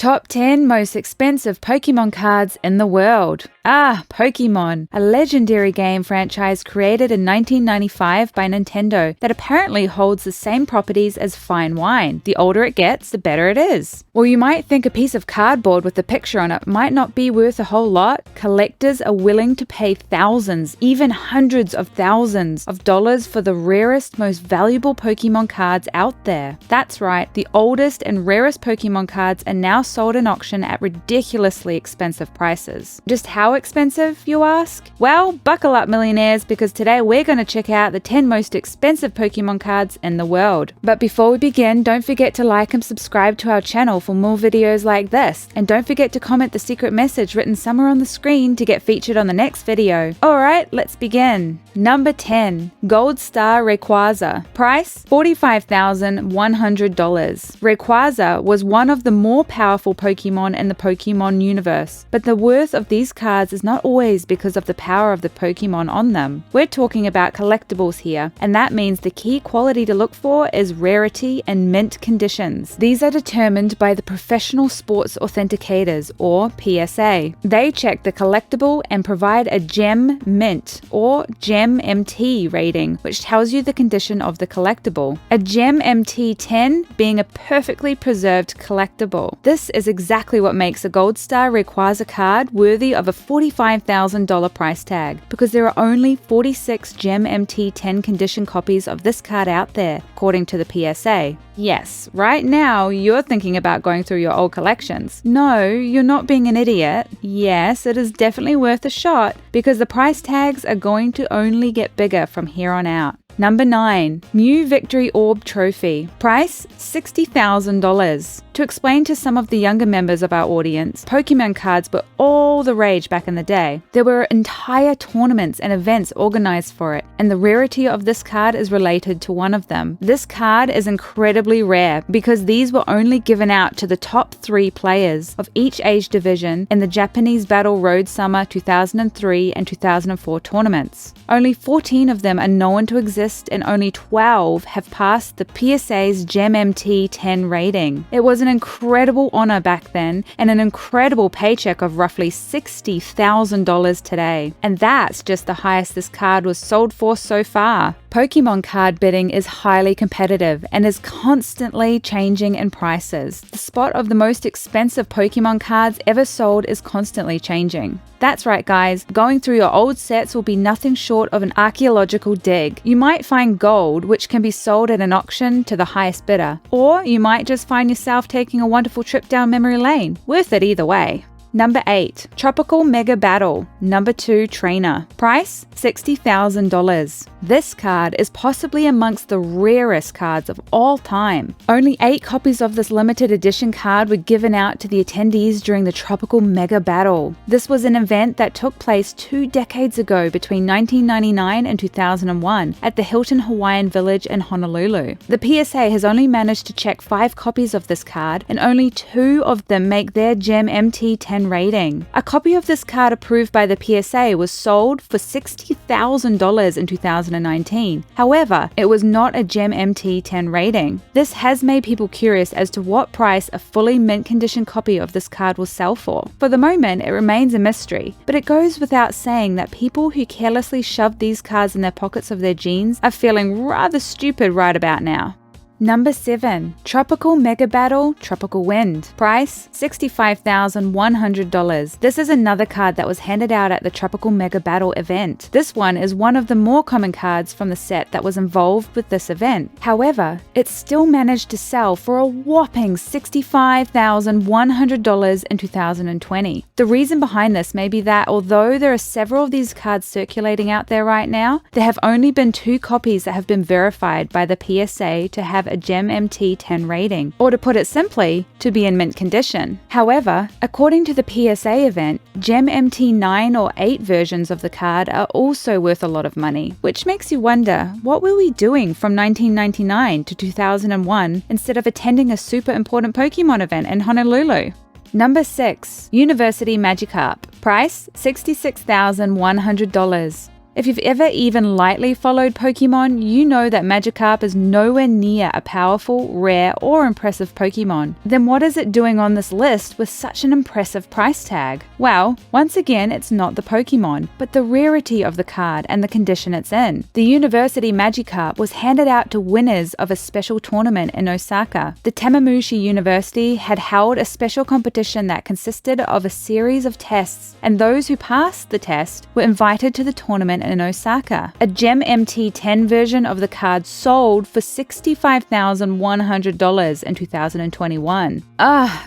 Top 10 most expensive Pokemon cards in the world. Pokemon, a legendary game franchise created in 1995 by Nintendo that apparently holds the same properties as fine wine. The older it gets, the better it is. Well, you might think a piece of cardboard with a picture on it might not be worth a whole lot. Collectors are willing to pay thousands, even hundreds of thousands of dollars for the rarest, most valuable Pokemon cards out there. That's right, the oldest and rarest Pokemon cards are now sold in auction at ridiculously expensive prices. Just how expensive, you ask? Well, buckle up, millionaires, because today we're going to check out the 10 most expensive Pokemon cards in the world. But before we begin, don't forget to like and subscribe to our channel for more videos like this. And don't forget to comment the secret message written somewhere on the screen to get featured on the next video. Alright, let's begin. Number 10. Gold Star Rayquaza. Price $45,100. Rayquaza was one of the more powerful Pokemon in the Pokemon universe, but the worth of these cards is not always because of the power of the Pokemon on them. We're talking about collectibles here, and that means the key quality to look for is rarity and mint conditions. These are determined by the Professional Sports Authenticators, or PSA. They check the collectible and provide a gem mint, or gem MT rating, which tells you the condition of the collectible. A gem MT 10 being a perfectly preserved collectible. This is exactly what makes a Gold Star Rayquaza card worthy of a $45,000 price tag, because there are only 46 gem MT 10 condition copies of this card out there, according to the PSA. Yes, right now you're thinking about going through your old collections. No, you're not being an idiot. Yes, it is definitely worth a shot, because the price tags are going to only get bigger from here on out. Number 9. Mew Victory Orb Trophy. Price $60,000. To explain to some of the younger members of our audience, Pokemon cards were all the rage back in the day. There were entire tournaments and events organized for it, and the rarity of this card is related to one of them. This card is incredibly rare because these were only given out to the top 3 players of each age division in the Japanese Battle Road Summer 2003 and 2004 tournaments. Only 14 of them are known to exist, and only 12 have passed the PSA's Gem MT 10 rating. It was an incredible honor back then, and an incredible paycheck of roughly $60,000 today. And that's just the highest this card was sold for so far. Pokemon card bidding is highly competitive and is constantly changing in prices. The spot of the most expensive Pokemon cards ever sold is constantly changing. That's right, guys, going through your old sets will be nothing short of an archaeological dig. You might find gold, which can be sold at an auction to the highest bidder, or you might just find yourself taking a wonderful trip down memory lane. Worth it either way. Number 8. Tropical Mega Battle, No.1 Trainer. Price $60,000. This card is possibly amongst the rarest cards of all time. Only 8 copies of this limited edition card were given out to the attendees during the Tropical Mega Battle. This was an event that took place 2 decades ago between 1999 and 2001 at the Hilton Hawaiian Village in Honolulu. The PSA has only managed to check 5 copies of this card, and only 2 of them make their Gem MT 10 rating. A copy of this card approved by the PSA was sold for $60,000 in 2019. However, it was not a Gem MT 10 rating. This has made people curious as to what price a fully mint condition copy of this card will sell for. For the moment, it remains a mystery, but it goes without saying that people who carelessly shove these cards in their pockets of their jeans are feeling rather stupid right about now. Number 7. Tropical Mega Battle Tropical Wind. Price $65,100. This is another card that was handed out at the Tropical Mega Battle event. This one is one of the more common cards from the set that was involved with this event. However, it still managed to sell for a whopping $65,100 in 2020. The reason behind this may be that although there are several of these cards circulating out there right now, there have only been 2 copies that have been verified by the PSA to have a Gem MT 10 rating, or to put it simply, to be in mint condition. However, according to the PSA event, Gem MT 9 or 8 versions of the card are also worth a lot of money, which makes you wonder, what were we doing from 1999 to 2001 instead of attending a super important Pokemon event in Honolulu? Number 6. University Magikarp. Price $66,100. If you've ever even lightly followed Pokemon, you know that Magikarp is nowhere near a powerful, rare, or impressive Pokemon. Then what is it doing on this list with such an impressive price tag? Well, once again, it's not the Pokemon, but the rarity of the card and the condition it's in. The University Magikarp was handed out to winners of a special tournament in Osaka. The Tamamushi University had held a special competition that consisted of a series of tests, and those who passed the test were invited to the tournament in Osaka. A Gem MT10 version of the card sold for $65,100 in 2021.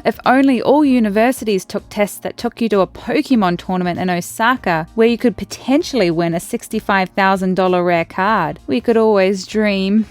If only all universities took tests that took you to a Pokemon tournament in Osaka where you could potentially win a $65,000 rare card. We could always dream.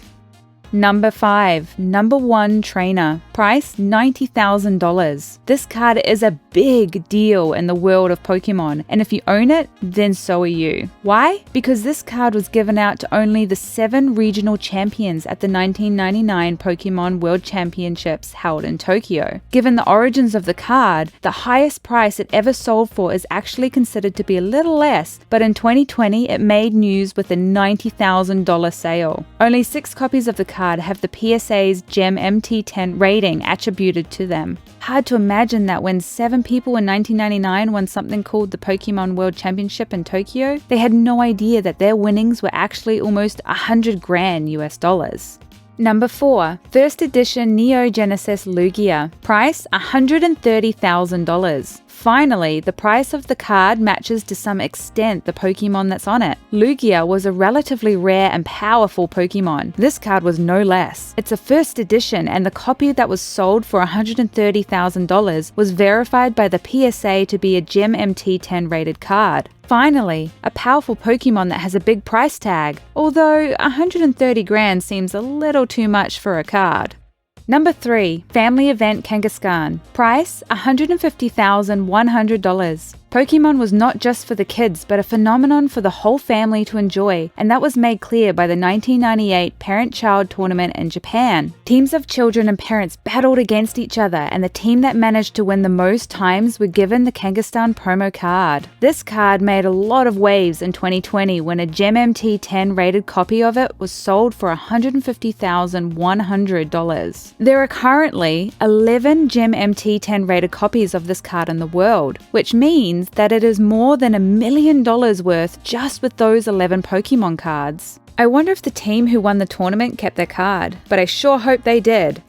Number 5. No.1 Trainer. Price $90,000. This card is a big deal in the world of Pokemon, and if you own it, then so are you. Why? Because this card was given out to only the 7 regional champions at the 1999 Pokemon World Championships held in Tokyo. Given the origins of the card, the highest price it ever sold for is actually considered to be a little less, but in 2020 it made news with a $90,000 sale. Only 6 copies of the card have the PSA's Gem MT10 rating attributed to them. Hard to imagine that when 7 people in 1999 won something called the Pokemon World Championship in Tokyo, they had no idea that their winnings were actually almost $100,000 US. Number 4. First edition Neo Genesis Lugia. Price $130,000. Finally, the price of the card matches to some extent the Pokemon that's on it. Lugia was a relatively rare and powerful Pokemon. This card was no less. It's a first edition, and the copy that was sold for $130,000 was verified by the PSA to be a Gem MT10 rated card. Finally, a powerful Pokemon that has a big price tag, although $130,000 seems a little too much for a card. Number 3. Family Event Kangaskhan. Price $150,100. Pokemon was not just for the kids, but a phenomenon for the whole family to enjoy, and that was made clear by the 1998 Parent-Child Tournament in Japan. Teams of children and parents battled against each other, and the team that managed to win the most times were given the Kangaskhan promo card. This card made a lot of waves in 2020 when a Gem MT10 rated copy of it was sold for $150,100. There are currently 11 Gem MT10 rated copies of this card in the world, which means that it is more than $1 million worth just with those 11 Pokemon cards. I wonder if the team who won the tournament kept their card, but I sure hope they did.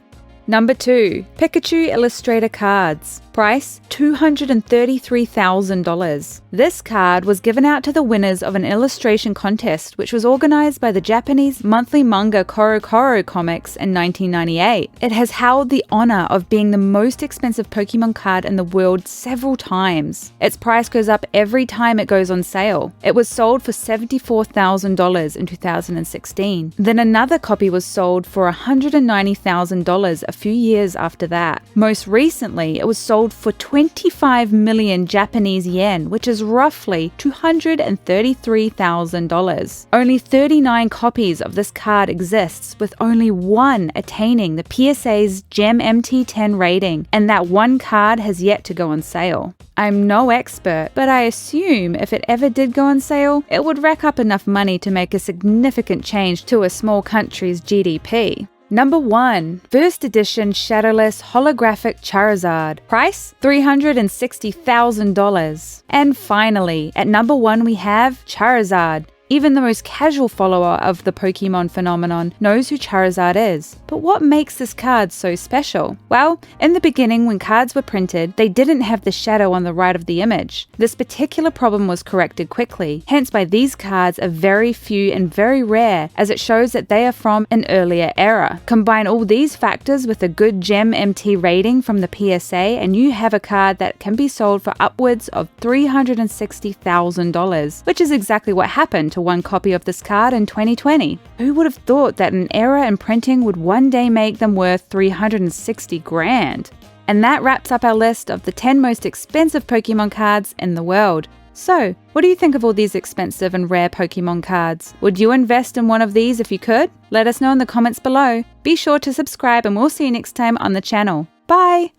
Number 2. Pikachu Illustrator Cards. Price $233,000. This card was given out to the winners of an illustration contest which was organized by the Japanese monthly manga CoroCoro Comics in 1998. It has held the honor of being the most expensive Pokemon card in the world several times. Its price goes up every time it goes on sale. It was sold for $74,000 in 2016. Then another copy was sold for $190,000 a few years after that. Most recently, it was sold for 25 million Japanese yen, which is roughly $233,000. Only 39 copies of this card exists, with only one attaining the PSA's Gem MT10 rating, and that one card has yet to go on sale. I'm no expert, but I assume if it ever did go on sale, it would rack up enough money to make a significant change to a small country's GDP. Number 1. First edition Shadowless Holographic Charizard. Price $360,000. And finally, at number 1 we have Charizard. Even the most casual follower of the Pokemon phenomenon knows who Charizard is. But what makes this card so special? Well, in the beginning when cards were printed, they didn't have the shadow on the right of the image. This particular problem was corrected quickly, hence why these cards are very few and very rare, as it shows that they are from an earlier era. Combine all these factors with a good Gem MT rating from the PSA and you have a card that can be sold for upwards of $360,000, which is exactly what happened to one copy of this card in 2020. Who would have thought that an error in printing would one day make them worth $360,000? And that wraps up our list of the 10 most expensive Pokemon cards in the world. So, what do you think of all these expensive and rare Pokemon cards? Would you invest in one of these if you could? Let us know in the comments below. Be sure to subscribe and we'll see you next time on the channel. Bye!